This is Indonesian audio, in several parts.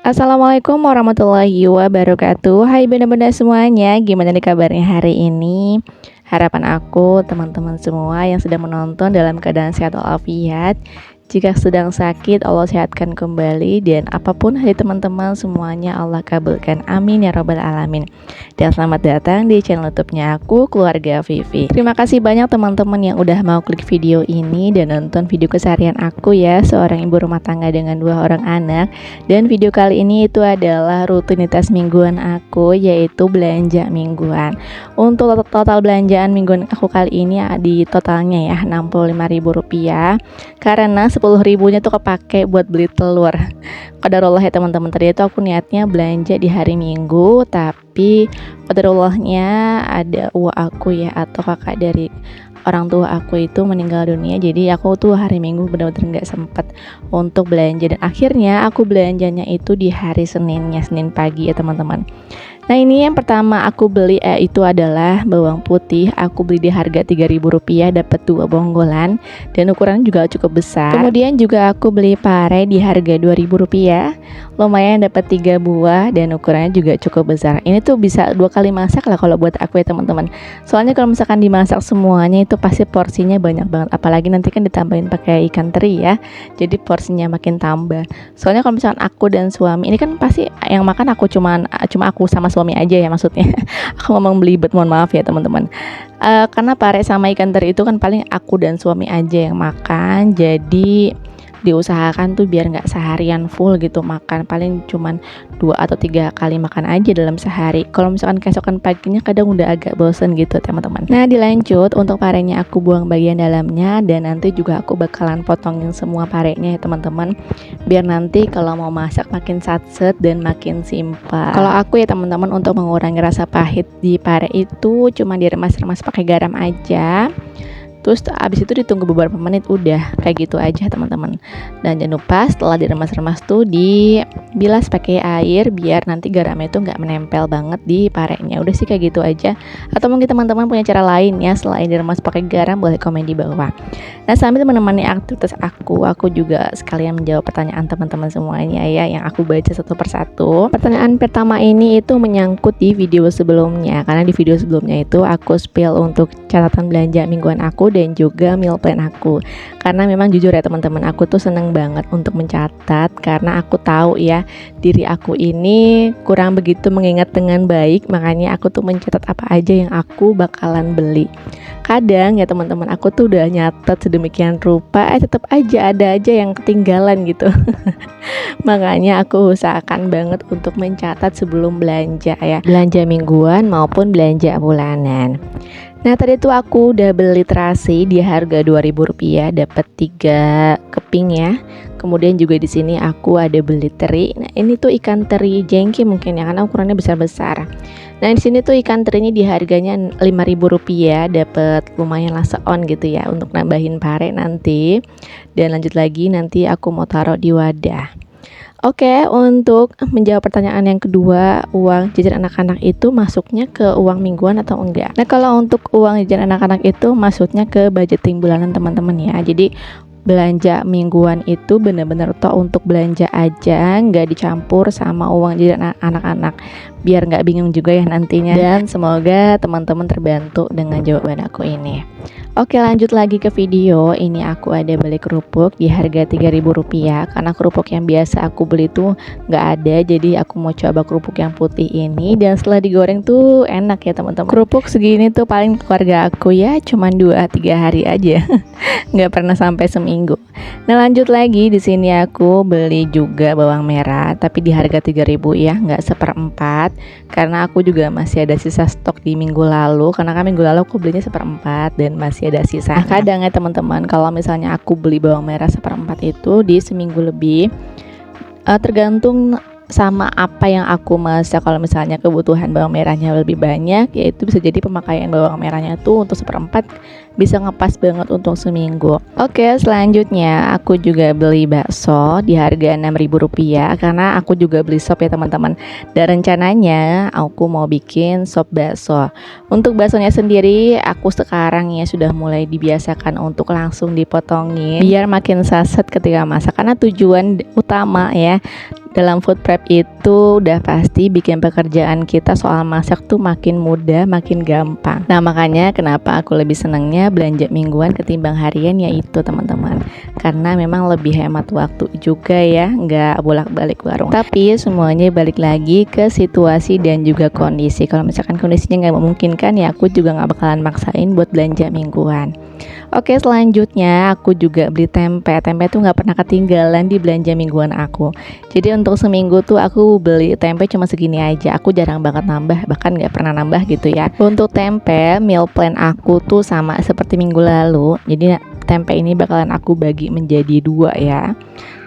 Assalamualaikum warahmatullahi wabarakatuh. Hai bunda-bunda semuanya, gimana nih kabarnya hari ini? Harapan aku teman-teman semua yang sedang menonton dalam keadaan sehat walafiat. Jika sedang sakit, Allah sehatkan kembali. Dan apapun hati teman-teman semuanya Allah kabulkan, amin ya robbal alamin. Dan selamat datang di channel YouTube-nya aku, Keluarga Vivi. Terima kasih banyak teman-teman yang udah mau klik video ini dan nonton video keseharian aku ya, seorang ibu rumah tangga dengan 2 orang anak. Dan video kali ini itu adalah rutinitas mingguan aku, yaitu belanja mingguan. Untuk total belanjaan mingguan aku kali ini di totalnya ya Rp65.000, karena 10.000-nya tuh kepake buat beli telur. Qadarullah ya teman-teman, tadi itu aku niatnya belanja di hari Minggu, tapi qadarullahnya ada uwa aku ya, atau kakak dari orang tua aku itu meninggal dunia. Jadi aku tuh hari Minggu benar-benar nggak sempet untuk belanja, dan akhirnya aku belanjanya itu di hari Seninnya, Senin pagi ya teman-teman. Nah, ini yang pertama aku beli itu adalah bawang putih. Aku beli di harga Rp3.000, dapat 2 bonggolan dan ukurannya juga cukup besar. Kemudian juga aku beli pare di harga Rp2.000. Lumayan, dapat 3 buah dan ukurannya juga cukup besar. Ini tuh bisa 2 kali masak lah kalau buat aku ya teman-teman. Soalnya kalau misalkan dimasak semuanya itu pasti porsinya banyak banget. Apalagi nanti kan ditambahin pakai ikan teri ya. Jadi porsinya makin tambah. Soalnya kalau misalkan aku dan suami, ini kan pasti yang makan aku cuma aku sama suami aja ya maksudnya. Aku ngomong belibet, mohon maaf ya teman-teman. Karena pare sama ikan teri itu kan paling aku dan suami aja yang makan, jadi diusahakan tuh biar nggak seharian full gitu makan, paling cuman 2 atau 3 kali makan aja dalam sehari. Kalau misalkan keesokan paginya kadang udah agak bosen gitu teman-teman. Nah, dilanjut untuk parenya aku buang bagian dalamnya, dan nanti juga aku bakalan potongin semua parenya ya teman-teman, biar nanti kalau mau masak makin satset dan makin simpel. Kalau aku ya teman-teman, untuk mengurangi rasa pahit di pare itu cuma diremas-remas pakai garam aja. Terus abis itu ditunggu beberapa menit, udah kayak gitu aja teman-teman. Dan jangan lupa setelah diremas-remas tuh dibilas pakai air biar nanti garamnya itu nggak menempel banget di parenya. Udah sih kayak gitu aja. Atau mungkin teman-teman punya cara lain ya selain diremas pakai garam, boleh komen di bawah. Nah, sambil menemani aktivitas aku juga sekalian menjawab pertanyaan teman-teman semuanya ya, yang aku baca satu persatu. Pertanyaan pertama ini itu menyangkut di video sebelumnya, karena di video sebelumnya itu aku spill untuk catatan belanja mingguan aku dan juga meal plan aku. Karena memang jujur ya teman-teman, aku tuh seneng banget untuk mencatat, karena aku tahu ya diri aku ini kurang begitu mengingat dengan baik. Makanya aku tuh mencatat apa aja yang aku bakalan beli. Kadang ya teman-teman, aku tuh udah nyatet sedemikian rupa, tetap aja ada aja yang ketinggalan gitu. Makanya aku usahakan banget untuk mencatat sebelum belanja ya, belanja mingguan maupun belanja bulanan. Nah, tadi tuh aku udah beli terasi di harga Rp2.000, dapat 3 keping ya. Kemudian juga di sini aku ada beli teri. Nah, ini tuh ikan teri jengki mungkin ya, karena ukurannya besar-besar. Nah, di sini tuh ikan terinya di harganya Rp5.000, dapat lumayan lah seon gitu ya untuk nambahin pare nanti. Dan lanjut lagi, nanti aku mau taruh di wadah. Oke, untuk menjawab pertanyaan yang kedua, uang jajan anak-anak itu masuknya ke uang mingguan atau enggak? Nah, kalau untuk uang jajan anak-anak itu masuknya ke budgeting bulanan teman-teman ya. Jadi belanja mingguan itu benar-benar toh untuk belanja aja, nggak dicampur sama uang jajan anak-anak, biar nggak bingung juga ya nantinya. Dan semoga teman-teman terbantu dengan jawaban aku ini. Oke, lanjut lagi ke video. Ini aku ada beli kerupuk di harga Rp3.000, karena kerupuk yang biasa aku beli tuh nggak ada, jadi aku mau coba kerupuk yang putih ini. Dan setelah digoreng tuh enak ya teman-teman. Kerupuk segini tuh paling keluarga aku ya cuman 2-3 hari aja. Nggak pernah sampai seminggu. Nah, lanjut lagi, di sini aku beli juga bawang merah, tapi di harga Rp3.000 ya, nggak 1/4, karena aku juga masih ada sisa stok di minggu lalu. Karena kan minggu lalu aku belinya 1/4 dan masih ada sisa. Nah, kadang ya teman-teman, kalau misalnya aku beli bawang merah 1/4 itu di seminggu lebih, tergantung sama apa yang aku masak. Kalau misalnya kebutuhan bawang merahnya lebih banyak, yaitu bisa jadi pemakaian bawang merahnya tuh untuk 1/4 bisa ngepas banget untuk seminggu. Oke, selanjutnya aku juga beli bakso di harga Rp6.000, karena aku juga beli sop ya teman-teman. Dan rencananya aku mau bikin sop bakso. Untuk baksonya sendiri aku sekarang ya sudah mulai dibiasakan untuk langsung dipotongin biar makin saset ketika masak, karena tujuan utama ya dalam food prep itu udah pasti bikin pekerjaan kita soal masak tuh makin mudah, makin gampang. Nah makanya kenapa aku lebih senangnya belanja mingguan ketimbang harian yaitu teman-teman, karena memang lebih hemat waktu juga ya, nggak bolak-balik warung. Tapi semuanya balik lagi ke situasi dan juga kondisi. Kalau misalkan kondisinya nggak memungkinkan ya aku juga nggak bakalan maksain buat belanja mingguan. Oke, selanjutnya aku juga beli tempe. Tempe tuh nggak pernah ketinggalan di belanja mingguan aku. Jadi untuk seminggu tuh aku beli tempe cuma segini aja. Aku jarang banget nambah, bahkan nggak pernah nambah gitu ya. Untuk tempe, meal plan aku tuh sama seperti minggu lalu. Jadi tempe ini bakalan aku bagi menjadi 2 ya.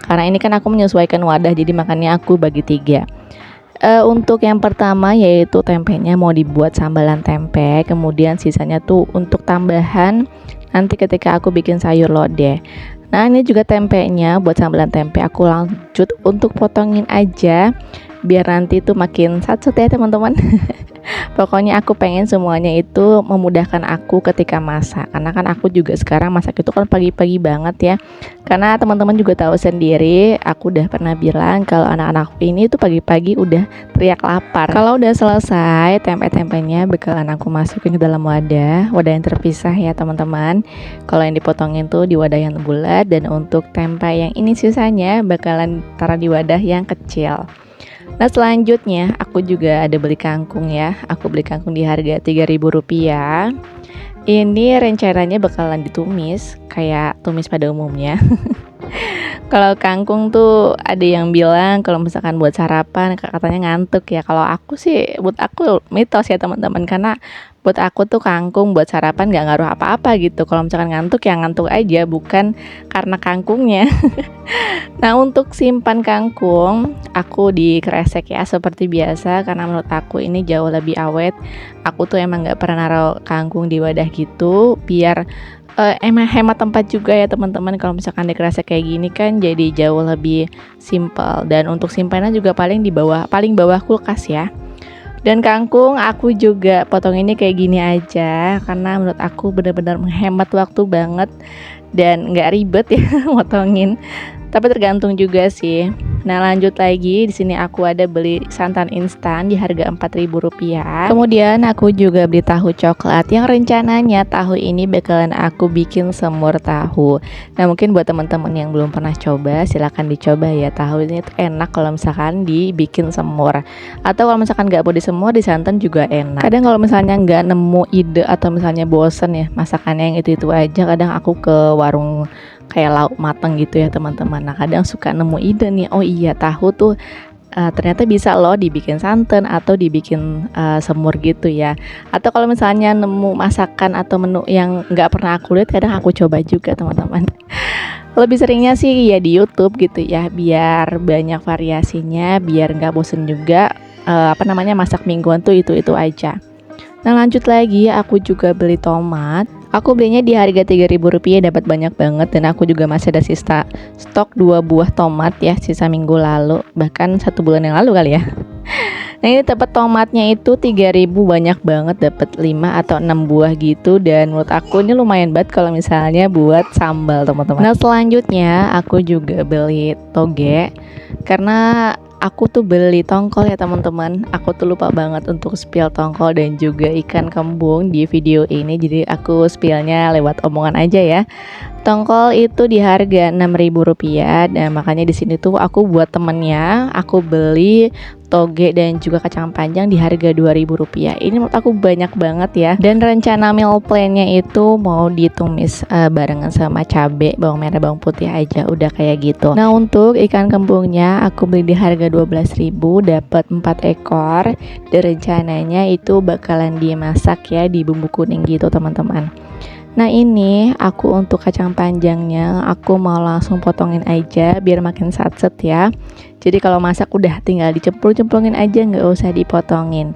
Karena ini kan aku menyesuaikan wadah, jadi makanya aku bagi 3. Untuk yang pertama yaitu tempenya mau dibuat sambalan tempe, kemudian sisanya tuh untuk tambahan nanti ketika aku bikin sayur lodeh. Nah ini juga tempenya buat sambalan tempe aku lanjut untuk potongin aja biar nanti tuh makin satset ya teman-teman. Pokoknya aku pengen semuanya itu memudahkan aku ketika masak, karena kan aku juga sekarang masak itu kan pagi-pagi banget ya. Karena teman-teman juga tahu sendiri, aku udah pernah bilang kalau anak-anak ini tuh pagi-pagi udah teriak lapar. Kalau udah selesai, tempe-tempenya bakalan aku masukin ke dalam wadah yang terpisah ya teman-teman. Kalau yang dipotongin tuh di wadah yang bulat, dan untuk tempe yang ini sisanya bakalan taruh di wadah yang kecil. Nah selanjutnya aku juga ada beli kangkung ya. Aku beli kangkung di harga Rp3.000. Ini rencananya bakalan ditumis kayak tumis pada umumnya. Kalau kangkung tuh ada yang bilang kalau misalkan buat sarapan katanya ngantuk ya. Kalau aku sih, buat aku mitos ya teman-teman, karena buat aku tuh kangkung buat sarapan gak ngaruh apa-apa gitu. Kalau misalkan ngantuk ya ngantuk aja, bukan karena kangkungnya. Nah untuk simpan kangkung aku dikresek ya seperti biasa, karena menurut aku ini jauh lebih awet. Aku tuh emang gak pernah naruh kangkung di wadah gitu biar emang hemat tempat juga ya teman-teman. Kalau misalkan dikresek kayak gini kan jadi jauh lebih simple, dan untuk simpanan juga paling paling bawah kulkas ya. Dan kangkung aku juga potong ini kayak gini aja karena menurut aku benar-benar menghemat waktu banget dan nggak ribet ya motongin. Tapi tergantung juga sih. Nah lanjut lagi, di sini aku ada beli santan instan di harga Rp4.000. Kemudian aku juga beli tahu coklat yang rencananya tahu ini bakalan aku bikin semur tahu. Nah mungkin buat teman-teman yang belum pernah coba, silahkan dicoba ya. Tahu ini tuh enak kalau misalkan dibikin semur, atau kalau misalkan nggak mau disemur, disantan juga enak. Kadang kalau misalnya nggak nemu ide atau misalnya bosen ya masakannya yang itu aja, kadang aku ke warung kayak lauk matang gitu ya teman-teman. Nah kadang suka nemu ide nih, oh iya tahu tuh ternyata bisa loh dibikin santan atau dibikin semur gitu ya. Atau kalau misalnya nemu masakan atau menu yang nggak pernah aku lihat, kadang aku coba juga teman-teman. Lebih seringnya sih ya di YouTube gitu ya, biar banyak variasinya, biar nggak bosen juga. Masak mingguan tuh itu aja. Nah lanjut lagi, aku juga beli tomat. Aku belinya di harga Rp3.000, dapat banyak banget, dan aku juga masih ada sisa stok 2 buah tomat ya, sisa minggu lalu, bahkan 1 bulan yang lalu kali ya. Nah ini dapat tomatnya itu 3.000, banyak banget, dapat 5 atau 6 buah gitu, dan menurut aku ini lumayan banget kalau misalnya buat sambal teman-teman. Nah selanjutnya aku juga beli toge, karena aku tuh beli tongkol ya teman-teman. Aku tuh lupa banget untuk spill tongkol dan juga ikan kembung di video ini, jadi aku spillnya lewat omongan aja ya. Tongkol itu di harga Rp6.000, dan makanya di sini tuh aku buat temennya aku beli toge dan juga kacang panjang di harga Rp2.000. Ini menurut aku banyak banget ya. Dan rencana meal plan-nya itu mau ditumis barengan sama cabe, bawang merah, bawang putih aja, udah kayak gitu. Nah untuk ikan kembungnya aku beli di harga Rp12.000, dapat 4 ekor. Dan rencananya itu bakalan dimasak ya di bumbu kuning gitu teman-teman. Nah ini aku untuk kacang panjangnya aku mau langsung potongin aja biar makin satset ya. Jadi kalau masak udah tinggal dicemplung-cemplungin aja, nggak usah dipotongin.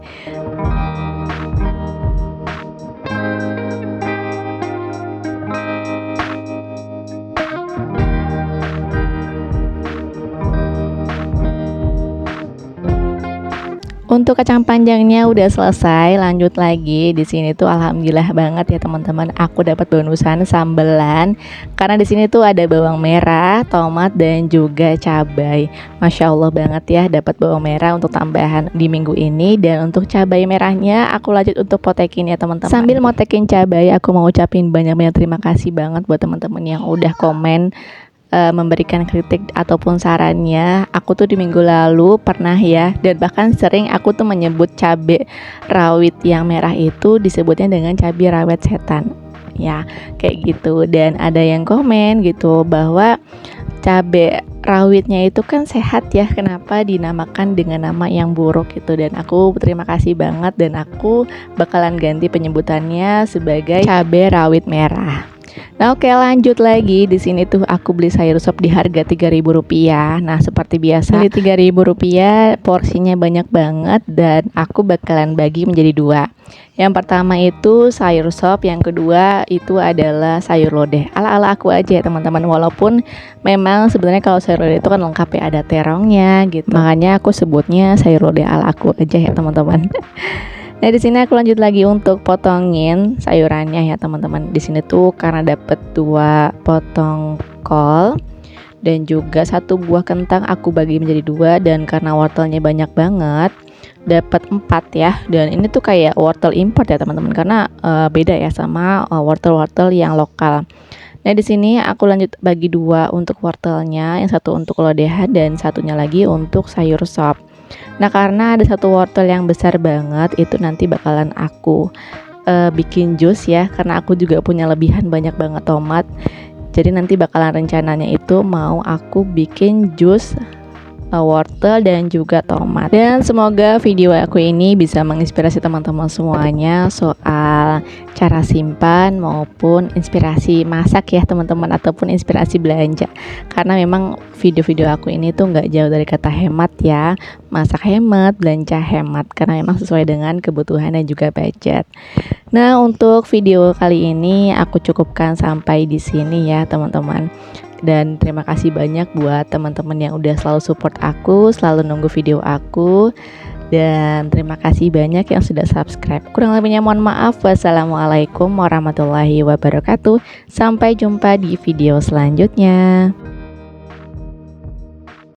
Untuk kacang panjangnya udah selesai, lanjut lagi. Di sini tuh alhamdulillah banget ya teman-teman, aku dapat bonusan sambelan karena di sini tuh ada bawang merah, tomat dan juga cabai. Masya Allah banget ya dapat bawang merah untuk tambahan di minggu ini, dan untuk cabai merahnya aku lanjut untuk potekin ya teman-teman. Sambil motekin cabai, aku mau ucapin banyak-banyak terima kasih banget buat teman-teman yang udah komen memberikan kritik ataupun sarannya. Aku tuh di minggu lalu pernah ya, dan bahkan sering aku tuh menyebut cabai rawit yang merah itu disebutnya dengan cabai rawit setan ya, kayak gitu. Dan ada yang komen gitu bahwa cabai rawitnya itu kan sehat ya, kenapa dinamakan dengan nama yang buruk gitu. Dan aku terima kasih banget, dan aku bakalan ganti penyebutannya sebagai cabai rawit merah. Nah, oke, lanjut lagi. Di sini tuh aku beli sayur sop di harga Rp3.000. Nah, seperti biasa di Rp3.000 porsinya banyak banget, dan aku bakalan bagi menjadi dua. Yang pertama itu sayur sop, yang kedua itu adalah sayur lodeh. Ala-ala aku aja ya teman-teman. Walaupun memang sebenarnya kalau sayur lodeh itu kan lengkap ya, ada terongnya gitu. Makanya aku sebutnya sayur lodeh ala aku aja ya teman-teman. Nah, di sini aku lanjut lagi untuk potongin sayurannya ya teman-teman. Di sini tuh karena dapat 2 potong kol dan juga 1 buah kentang, aku bagi menjadi 2, dan karena wortelnya banyak banget dapat 4 ya. Dan ini tuh kayak wortel import ya teman-teman, karena beda ya sama wortel-wortel yang lokal. Nah, di sini aku lanjut bagi 2 untuk wortelnya, yang 1 untuk lodehan dan satunya lagi untuk sayur sop. Nah, karena ada 1 wortel yang besar banget, itu nanti bakalan aku bikin jus ya, karena aku juga punya lebihan banyak banget tomat. Jadi nanti bakalan rencananya itu mau aku bikin jus wortel dan juga tomat. Dan semoga video aku ini bisa menginspirasi teman-teman semuanya soal cara simpan maupun inspirasi masak ya teman-teman, ataupun inspirasi belanja. Karena memang video-video aku ini tuh nggak jauh dari kata hemat ya. Masak hemat, belanja hemat, karena memang sesuai dengan kebutuhan dan juga budget. Nah, untuk video kali ini aku cukupkan sampai di sini ya teman-teman. Dan terima kasih banyak buat teman-teman yang udah selalu support aku, selalu nunggu video aku. Dan terima kasih banyak yang sudah subscribe. Kurang lebihnya mohon maaf. Wassalamualaikum warahmatullahi wabarakatuh. Sampai jumpa di video selanjutnya.